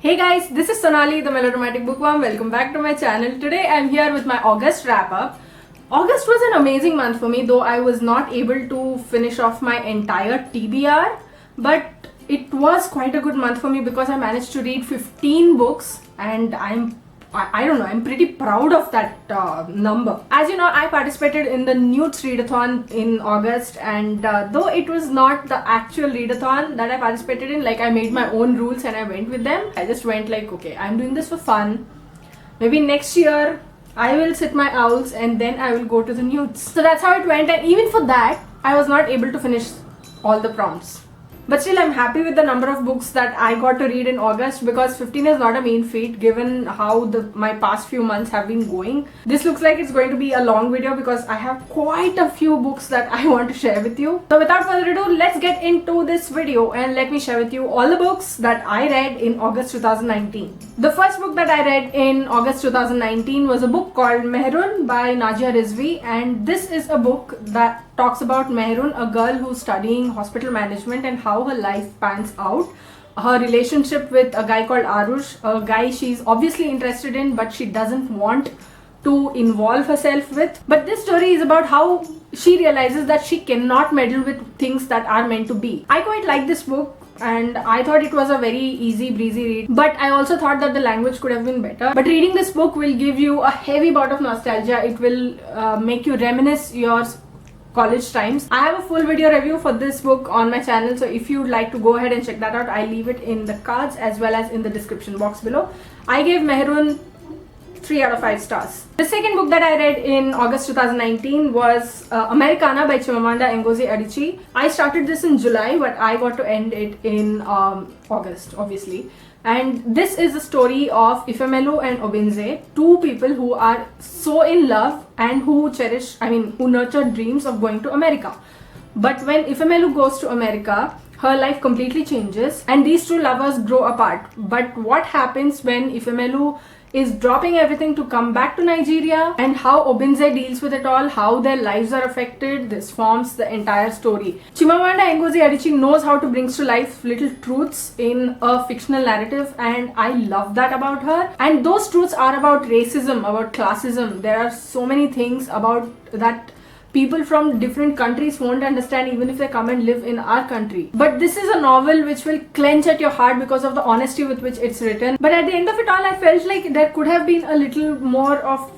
Hey guys, this is Sonali, the Melodramatic Bookworm. Welcome back to my channel. Today I'm here with my August wrap-up. August was an amazing month for me, though I was not able to finish off my entire TBR. But it was quite a good month for me because I managed to read 15 books and I'm pretty proud of that number. As you know, I participated in the Newts Readathon in August, and though it was not the actual readathon that I participated in, like I made my own rules and I went with them. I just went like, okay, I'm doing this for fun. Maybe next year I will sit my owls and then I will go to the Newts. So that's how it went, and even for that, I was not able to finish all the prompts. But still, I'm happy with the number of books that I got to read in August because 15 is not a mean feat given how my past few months have been going. This looks like it's going to be a long video because I have quite a few books that I want to share with you. So without further ado, let's get into this video and let me share with you all the books that I read in August 2019. The first book that I read in August 2019 was a book called Mehrun by Najia Rizvi, and this is a book that talks about Mehrun, a girl who's studying hospital management, and how her life pans out. Her relationship with a guy called Arush, a guy she's obviously interested in but she doesn't want to involve herself with. But this story is about how she realizes that she cannot meddle with things that are meant to be. I quite like this book and I thought it was a very easy breezy read, but I also thought that the language could have been better. But reading this book will give you a heavy bout of nostalgia. It will make you reminisce your college times. I have a full video review for this book on my channel, so if you'd like to go ahead and check that out, I'll leave it in the cards as well as in the description box below. I gave Mehrun 3 out of 5 stars. The second book that I read in August 2019 was Americana by Chimamanda Ngozi Adichie. I started this in July, but I got to end it in August, obviously. And this is the story of Ifemelu and Obinze, two people who are so in love and who nurture dreams of going to America. But when Ifemelu goes to America, her life completely changes and these two lovers grow apart. But what happens when Ifemelu is dropping everything to come back to Nigeria, and how Obinze deals with it all, how their lives are affected, this forms the entire story. Chimamanda Ngozi Adichie knows how to bring to life little truths in a fictional narrative, and I love that about her. And those truths are about racism, about classism. There are so many things about that people from different countries won't understand even if they come and live in our country. But this is a novel which will clench at your heart because of the honesty with which it's written. But at the end of it all, I felt like there could have been a little more of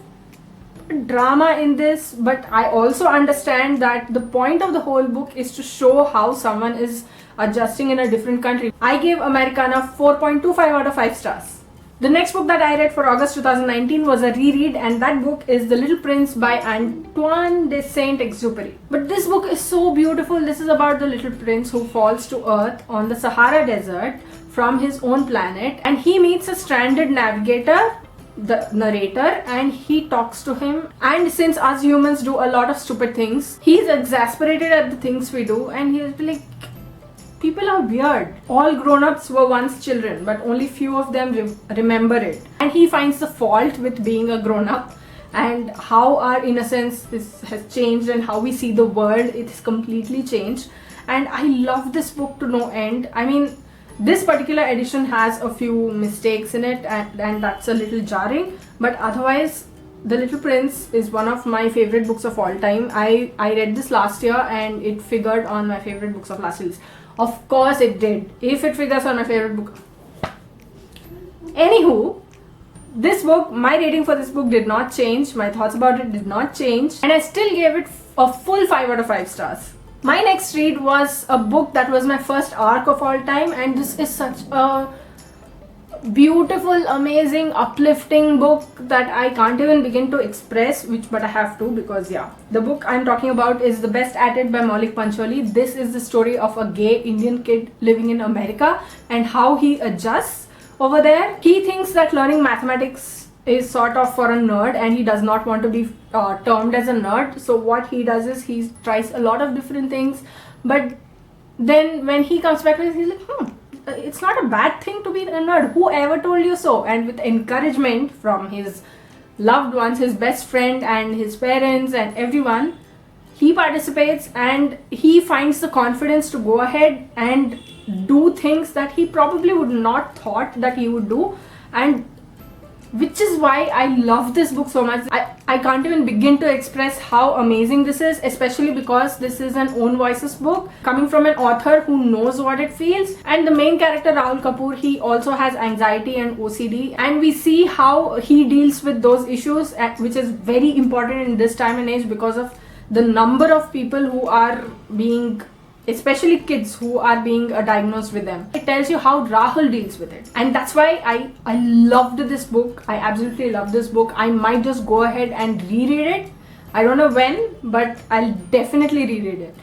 drama in this. But I also understand that the point of the whole book is to show how someone is adjusting in a different country. I gave Americana 4.25 out of 5 stars. The next book that I read for August 2019 was a reread, and that book is The Little Prince by Antoine de Saint-Exupéry. But this book is so beautiful. This is about the little prince who falls to earth on the Sahara Desert from his own planet, and he meets a stranded navigator, the narrator, and he talks to him. And since us humans do a lot of stupid things, he's exasperated at the things we do, and he's like, people are weird. All grown-ups were once children, but only few of them remember it. And he finds the fault with being a grown-up and how our innocence has changed and how we see the world. It has completely changed. And I love this book to no end. I mean, this particular edition has a few mistakes in it, and that's a little jarring. But otherwise, The Little Prince is one of my favorite books of all time. I read this last year and it figured on my favorite books of last year. Of course it did. If it figures on my favorite book. Anywho, this book, my rating for this book did not change. My thoughts about it did not change. And I still gave it a full 5 out of 5 stars. My next read was a book that was my first arc of all time. And this is such a beautiful, amazing, uplifting book that I can't even begin to express, but I have to, because yeah, the book I'm talking about is The Best at It by Maulik Pancholi. This is the story of a gay Indian kid living in America and how he adjusts over there. He thinks that learning mathematics is sort of for a nerd and he does not want to be termed as a nerd. So what he does is he tries a lot of different things, but then when he comes back, he's like, it's not a bad thing to be a nerd. Whoever told you so? And with encouragement from his loved ones, his best friend and his parents and everyone, he participates and he finds the confidence to go ahead and do things that he probably would not thought that he would do, and which is why I love this book so much. I can't even begin to express how amazing this is, especially because this is an own voices book coming from an author who knows what it feels. And the main character, Rahul Kapoor, he also has anxiety and OCD, and we see how he deals with those issues, which is very important in this time and age because of the number of people who are being, especially kids, who are being diagnosed with them. It tells you how Rahul deals with it, and that's why I loved this book. I absolutely love this book. I might just go ahead and reread it. I don't know when, but I'll definitely reread it.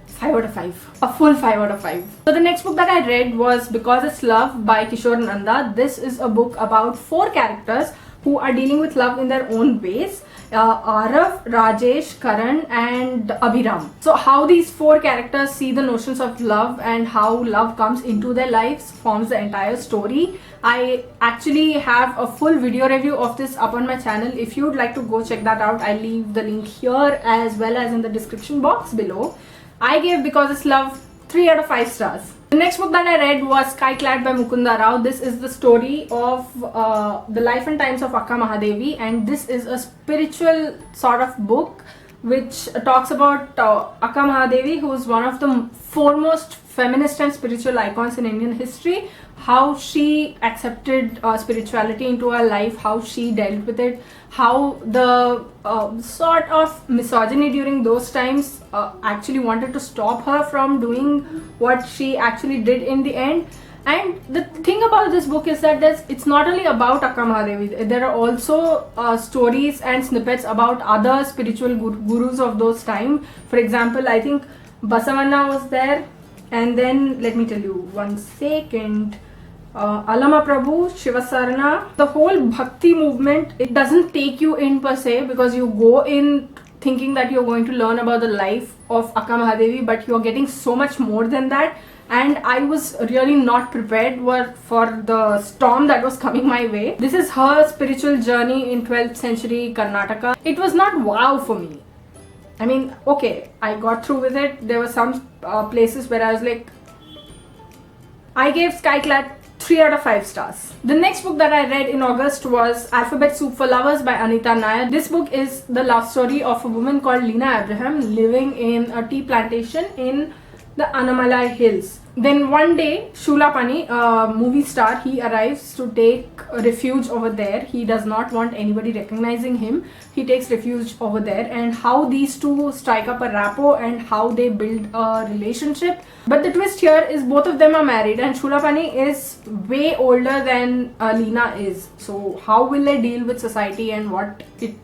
5 out of 5. A full 5 out of 5. So the next book that I read was Because It's Love by Kishore Nanda. This is a book about 4 characters who are dealing with love in their own ways. Arav, Rajesh, Karan and Abhiram. So how these 4 characters see the notions of love and how love comes into their lives forms the entire story. I actually have a full video review of this up on my channel. If you would like to go check that out, I'll leave the link here as well as in the description box below. I gave Because It's Love 3 out of 5 stars. The next book that I read was Skyclad by Mukunda Rao. This is the story of the life and times of Akka Mahadevi, and this is a spiritual sort of book which talks about Akka Mahadevi, who is one of the foremost feminist and spiritual icons in Indian history, how she accepted spirituality into her life, how she dealt with it, how the sort of misogyny during those times actually wanted to stop her from doing what she actually did in the end. And the thing about this book is that it's not only about Akka Mahadevi. There are also stories and snippets about other spiritual gurus of those time. For example, I think Basavanna was there, and then let me tell you, one second. Alama Prabhu, Shivasarana, the whole Bhakti movement, it doesn't take you in per se, because you go in thinking that you're going to learn about the life of Akka Mahadevi, but you're getting so much more than that. And I was really not prepared for the storm that was coming my way. This is her spiritual journey in 12th century Karnataka. It was not wow for me. I mean, okay, I got through with it. There were some places where I was like, I gave Skyclad 3 out of 5 stars. The next book that I read in August was Alphabet Soup for Lovers by Anita Nair. This book is the love story of a woman called Leena Abraham living in a tea plantation in the Anamalai Hills. Then one day, Shulapani, a movie star, he arrives to take refuge over there. He does not want anybody recognizing him. He takes refuge over there, and how these two strike up a rapport and how they build a relationship. But the twist here is both of them are married, and Shulapani is way older than Leena is. So how will they deal with society and what it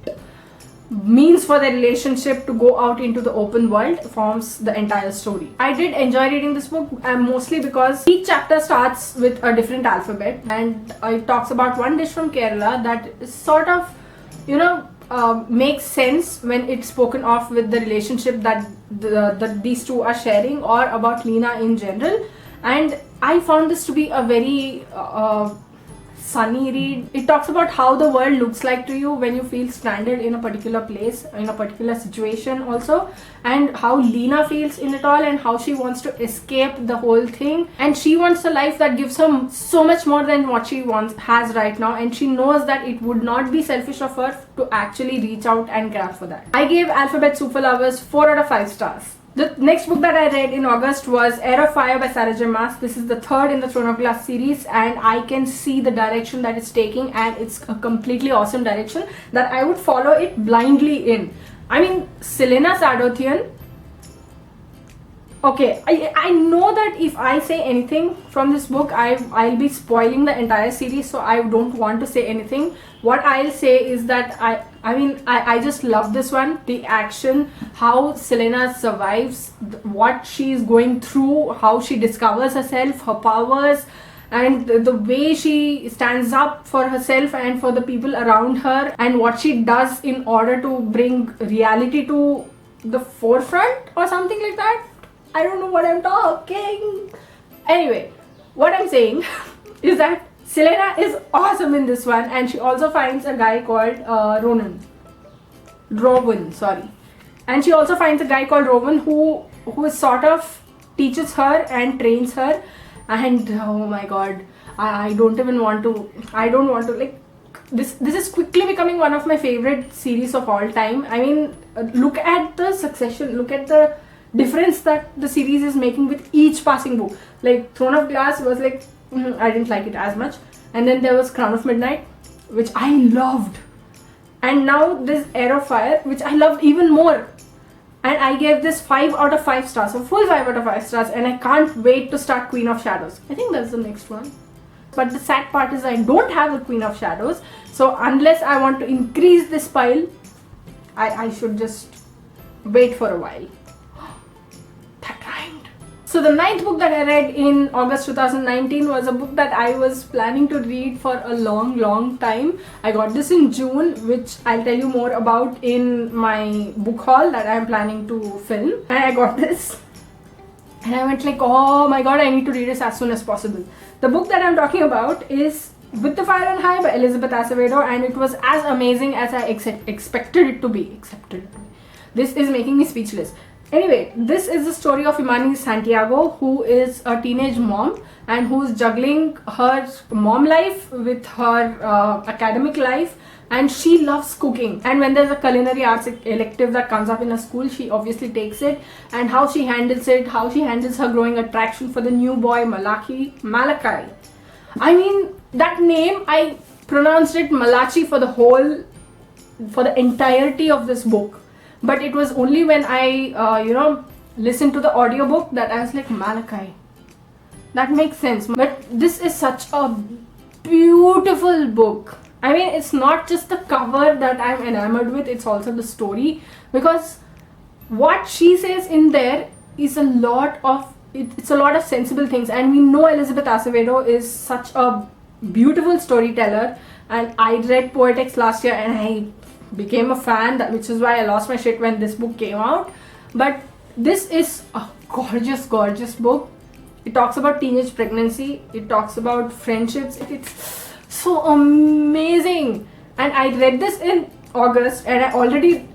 means for their relationship to go out into the open world forms the entire story. I did enjoy reading this book, mostly because each chapter starts with a different alphabet, and it talks about one dish from Kerala that is sort of, makes sense when it's spoken of with the relationship that these two are sharing, or about Leena in general. And I found this to be a very sunny read. It talks about how the world looks like to you when you feel stranded in a particular place, in a particular situation also, and how Leena feels in it all, and how she wants to escape the whole thing, and she wants a life that gives her so much more than what she has right now, and she knows that it would not be selfish of her to actually reach out and grab for that. I gave Alphabet Soup for Lovers 4 out of 5 stars. The next book that I read in August was Air of Fire by Sarah J. Maas. This is the 3rd in the Throne of Glass series, and I can see the direction that it's taking, and it's a completely awesome direction that I would follow it blindly in. I mean, Selena Sadothian. Okay, I know that if I say anything from this book, I'll be spoiling the entire series, so I don't want to say anything. What I'll say is that I just love this one. The action, how Selena survives, what she's going through, how she discovers herself, her powers, and the way she stands up for herself and for the people around her, and what she does in order to bring reality to the forefront or something like that. I don't know what I'm talking. Anyway, what I'm saying is that Selena is awesome in this one, and she also finds a guy called Rowan, sorry. And she also finds a guy called Rowan who is sort of teaches her and trains her, and oh my god, I don't even want to, I don't want to, like, this is quickly becoming one of my favorite series of all time. I mean, look at the succession, look at the difference that the series is making with each passing book. Like Throne of Glass was like, I didn't like it as much, and then there was Crown of Midnight, which I loved, and now this Heir of Fire, which I loved even more, and I gave this 5 out of 5 stars, a full 5 out of 5 stars, and I can't wait to start Queen of Shadows. I think that's the next one. But the sad part is I don't have a Queen of Shadows, so unless I want to increase this pile, I should just wait for a while. That rhymed. So the 9th book that I read in August 2019 was a book that I was planning to read for a long time. I got this in June, which I'll tell you more about in my book haul that I'm planning to film. And I got this, and I went like, oh my god, I need to read this as soon as possible. The book that I'm talking about is With the Fire on High by Elizabeth Acevedo, and it was as amazing as I expected it to be. This is making me speechless. Anyway, this is the story of Imani Santiago, who is a teenage mom and who's juggling her mom life with her academic life, and she loves cooking. And when there's a culinary arts elective that comes up in a school, she obviously takes it, and how she handles it, how she handles her growing attraction for the new boy Malachi. I mean, that name, I pronounced it Malachi for the entirety of this book. But it was only when I, listened to the audiobook that I was like, Malachi. That makes sense. But this is such a beautiful book. I mean, it's not just the cover that I'm enamored with, it's also the story. Because what she says in there is a lot of sensible things. And we know Elizabeth Acevedo is such a beautiful storyteller. And I read Poetics last year and I became a fan, which is why I lost my shit when this book came out. But this is a gorgeous book. It talks about teenage pregnancy, it talks about friendships. It's so amazing. And I read this in August, and I've already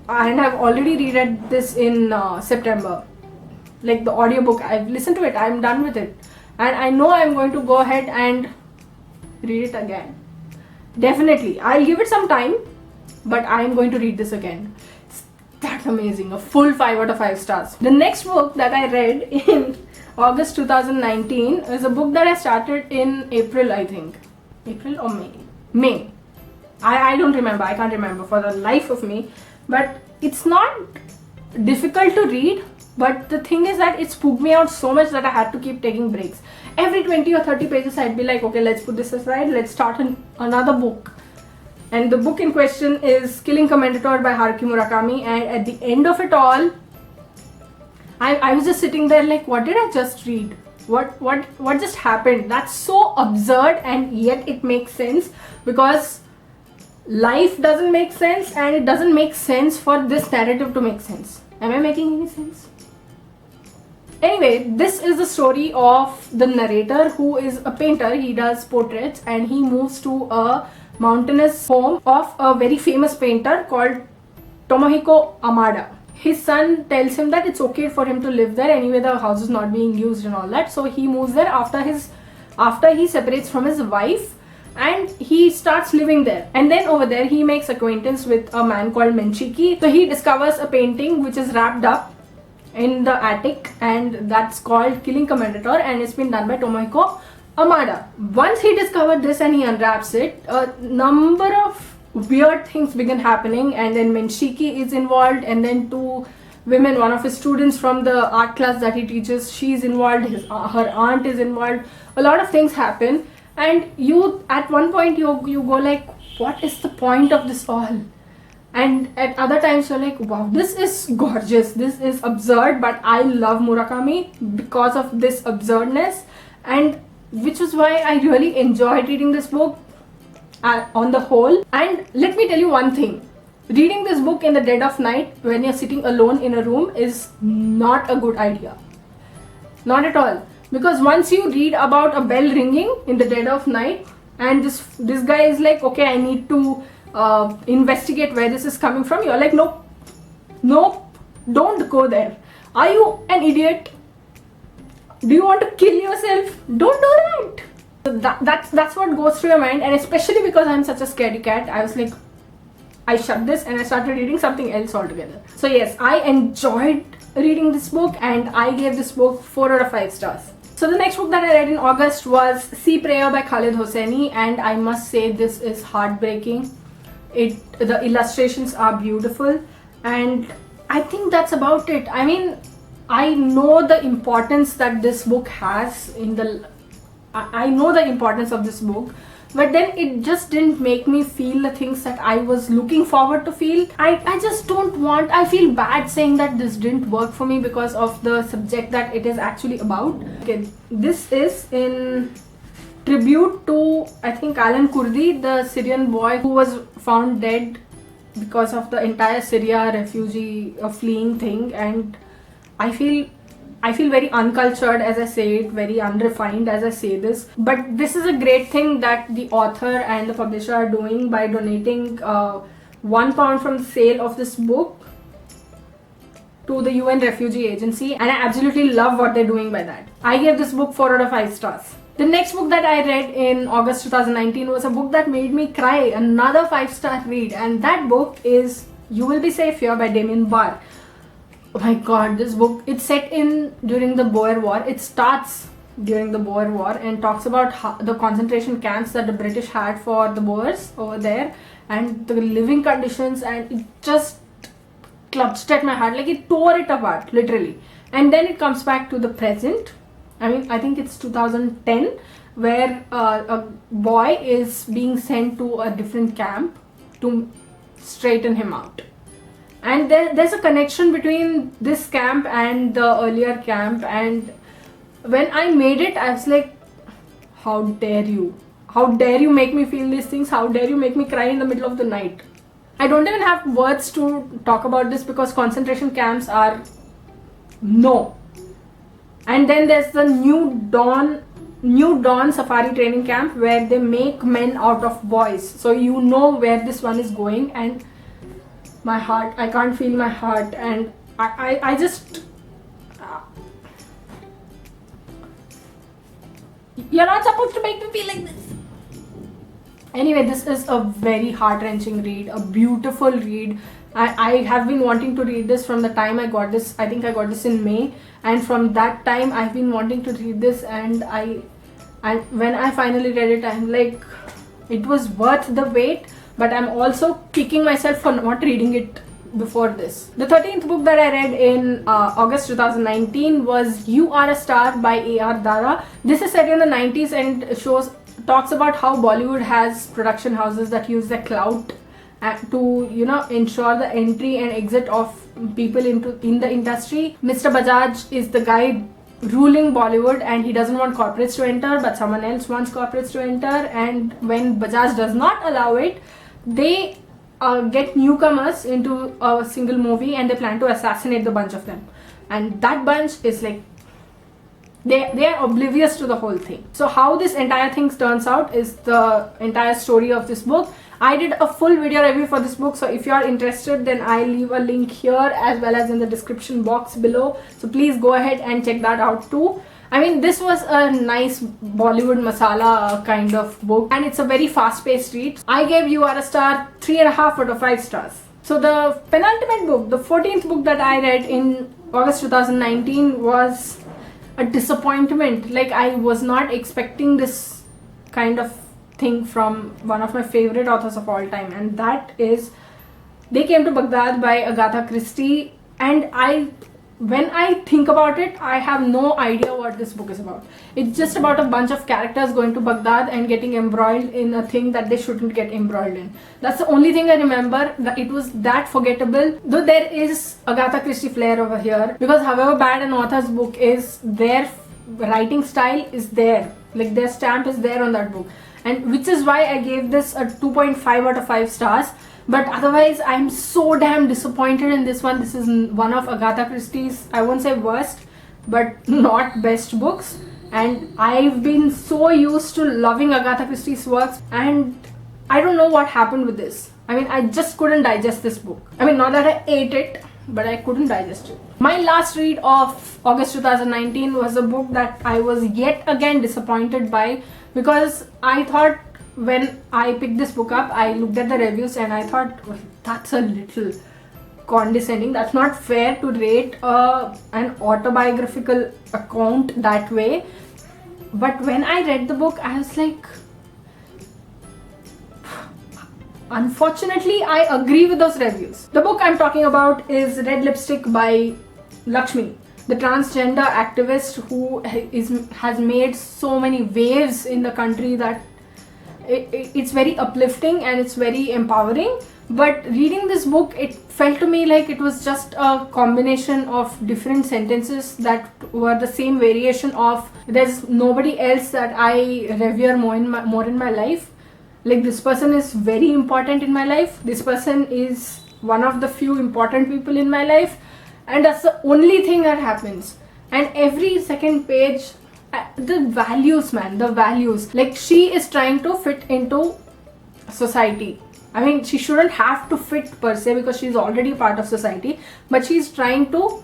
reread this in September. Like the audiobook, I've listened to it, I'm done with it, and I know I'm going to go ahead and read it again. Definitely, I'll give it some time, but I'm going to read this again. It's that amazing. A full 5 out of 5 stars. The next book that I read in August 2019 is a book that I started in April, I think. April or May? May. I don't remember. I can't remember for the life of me. But it's not difficult to read. But the thing is that it spooked me out so much that I had to keep taking breaks. Every 20 or 30 pages I'd be like, okay, let's put this aside. Let's start another book. And the book in question is Killing Commendatore by Haruki Murakami. And at the end of it all, I was just sitting there like, what did I just read? What just happened? That's so absurd, and yet it makes sense, because life doesn't make sense, and it doesn't make sense for this narrative to make sense. Am I making any sense? Anyway, this is the story of the narrator, who is a painter. He does portraits, and he moves to a mountainous home of a very famous painter called Tomohiko Amada. His son tells him that it's okay for him to live there, anyway the house is not being used and all that, so he moves there after he separates from his wife, and he starts living there. And then over there he makes acquaintance with a man called Menchiki. So he discovers a painting which is wrapped up in the attic, and that's called Killing Commendatore, and it's been done by Tomohiko Amada. Once he discovered this and he unwraps it, a number of weird things begin happening, and then Menchiki is involved, and then 2 women, one of his students from the art class that he teaches, she's involved, her aunt is involved. A lot of things happen, and you at one point you go like, what is the point of this all? And at other times you're like, wow, this is gorgeous, this is absurd, but I love Murakami because of this absurdness, and which is why I really enjoyed reading this book on the whole. And let me tell you one thing, reading this book in the dead of night when you're sitting alone in a room is not a good idea. Not at all. Because once you read about a bell ringing in the dead of night, and this guy is like, okay, I need to investigate where this is coming from, you're like, nope, don't go there. Are you an idiot? Do you want to kill yourself? Don't do that. So that's what goes through your mind, and especially because I'm such a scaredy cat, I was like, I shut this and I started reading something else altogether. So yes, I enjoyed reading this book and I gave this book 4 out of 5 stars. So the next book that I read in August was Sea Prayer by Khaled Hosseini, and I must say this is heartbreaking. The illustrations are beautiful, and I think that's about it. I mean, I know the importance that this book has I know the importance of this book, but then it just didn't make me feel the things that I was looking forward to feel. I just don't want, I feel bad saying that this didn't work for me because of the subject that it is actually about. Okay, this is in tribute to, I think, Alan Kurdi, the Syrian boy who was found dead because of the entire Syria refugee fleeing thing, and I feel very uncultured as I say it, very unrefined as I say this, but this is a great thing that the author and the publisher are doing by donating £1 from the sale of this book to the UN Refugee Agency, and I absolutely love what they're doing by that. I gave this book 4 out of 5 stars. The next book that I read in August 2019 was a book that made me cry, another 5-star read, and that book is You Will Be Safe Here by Damien Barr. Oh my god, this book, it's set during the Boer War. It starts during the Boer War and talks about the concentration camps that the British had for the Boers over there and the living conditions, and it just clutched at my heart, like it tore it apart, literally. And then it comes back to the present. I mean, I think it's 2010, where a boy is being sent to a different camp to straighten him out. And there's a connection between this camp and the earlier camp, and when I made it, I was like, how dare you? How dare you make me feel these things? How dare you make me cry in the middle of the night? I don't even have words to talk about this because concentration camps are no. And then there's the New Dawn Safari Training Camp where they make men out of boys. So you know where this one is going, and my heart, I can't feel my heart, and I just you're not supposed to make me feel like this. Anyway, this is a very heart-wrenching read, a beautiful read. I have been wanting to read this from the time I got this. I think I got this in May, and from that time I've been wanting to read this, and when I finally read it, I'm like, it was worth the wait. But I'm also kicking myself for not reading it before this. The 13th book that I read in August 2019 was You Are a Star by A.R. Dara. This is set in the 90s and talks about how Bollywood has production houses that use their clout to ensure the entry and exit of people in the industry. Mr. Bajaj is the guy ruling Bollywood, and he doesn't want corporates to enter, but someone else wants corporates to enter, and when Bajaj does not allow it, they get newcomers into a single movie and they plan to assassinate the bunch of them, and that bunch is like, they are oblivious to the whole thing. So how this entire thing turns out is the entire story of this book. I did a full video review for this book, so if you are interested, then I'll leave a link here as well as in the description box below, so please go ahead and check that out too. I mean, this was a nice Bollywood masala kind of book, and it's a very fast-paced read. I gave You Are a Star 3.5 out of 5 stars. So the penultimate book, the 14th book that I read in August 2019 was a disappointment. Like, I was not expecting this kind of thing from one of my favorite authors of all time, and that is They Came to Baghdad by Agatha Christie. And when I think about it, I have no idea what this book is about. It's just about a bunch of characters going to Baghdad and getting embroiled in a thing that they shouldn't get embroiled in. That's the only thing I remember. That it was that forgettable. Though there is Agatha Christie flair over here, because however bad an author's book is, their writing style is there. Like, their stamp is there on that book. And which is why I gave this a 2.5 out of 5 stars. But otherwise, I'm so damn disappointed in this one. This is one of Agatha Christie's, I won't say worst, but not best books. And I've been so used to loving Agatha Christie's works, and I don't know what happened with this. I mean, I just couldn't digest this book. I mean, not that I ate it, but I couldn't digest it. My last read of August 2019 was a book that I was yet again disappointed by, because I thought when I picked this book up, I looked at the reviews and I thought, well, that's a little condescending. That's not fair to rate an autobiographical account that way. But when I read the book, I was like, unfortunately, I agree with those reviews. The book I'm talking about is Red Lipstick by Lakshmi, the transgender activist who has made so many waves in the country that it's very uplifting and it's very empowering. But reading this book, it felt to me like it was just a combination of different sentences that were the same variation of there's nobody else that I revere more in my life. Like, this person is very important in my life. This person is one of the few important people in my life. And that's the only thing that happens. And every second page, the values, man, the values. Like, she is trying to fit into society. I mean, she shouldn't have to fit per se because she's already part of society. But she's trying to,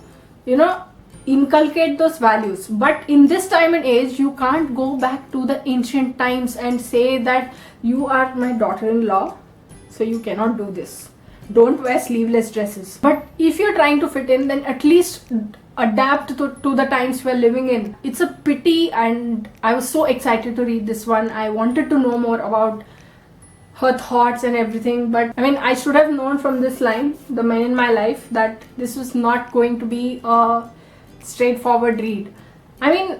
inculcate those values. But in this time and age, you can't go back to the ancient times and say that you are my daughter-in-law, so you cannot do this. Don't wear sleeveless dresses. But if you're trying to fit in, then at least adapt to the times we're living in. It's a pity, and I was so excited to read this one. I wanted to know more about her thoughts and everything, but I mean, I should have known from this line, the men in my life, that this was not going to be a straightforward read. I mean,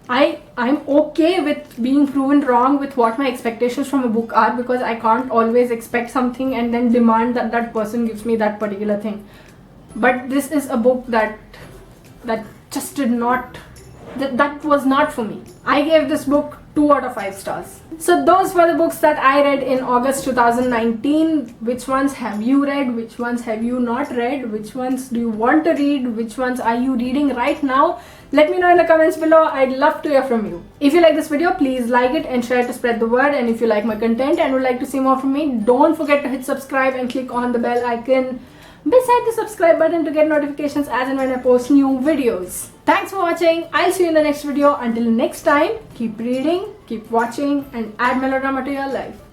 I'm okay with being proven wrong with what my expectations from a book are, because I can't always expect something and then demand that that person gives me that particular thing. But this is a book that just did not, that was not for me. I gave this book 2 out of 5 stars. So those were the books that I read in August 2019. Which ones have you read? Which ones have you not read? Which ones do you want to read? Which ones are you reading right now? Let me know in the comments below. I'd love to hear from you. If you like this video, please like it and share to spread the word. And if you like my content and would like to see more from me, don't forget to hit subscribe and click on the bell icon beside the subscribe button to get notifications as and when I post new videos. Thanks for watching. I'll see you in the next video. Until next time, keep reading, keep watching, and add melodrama to your life.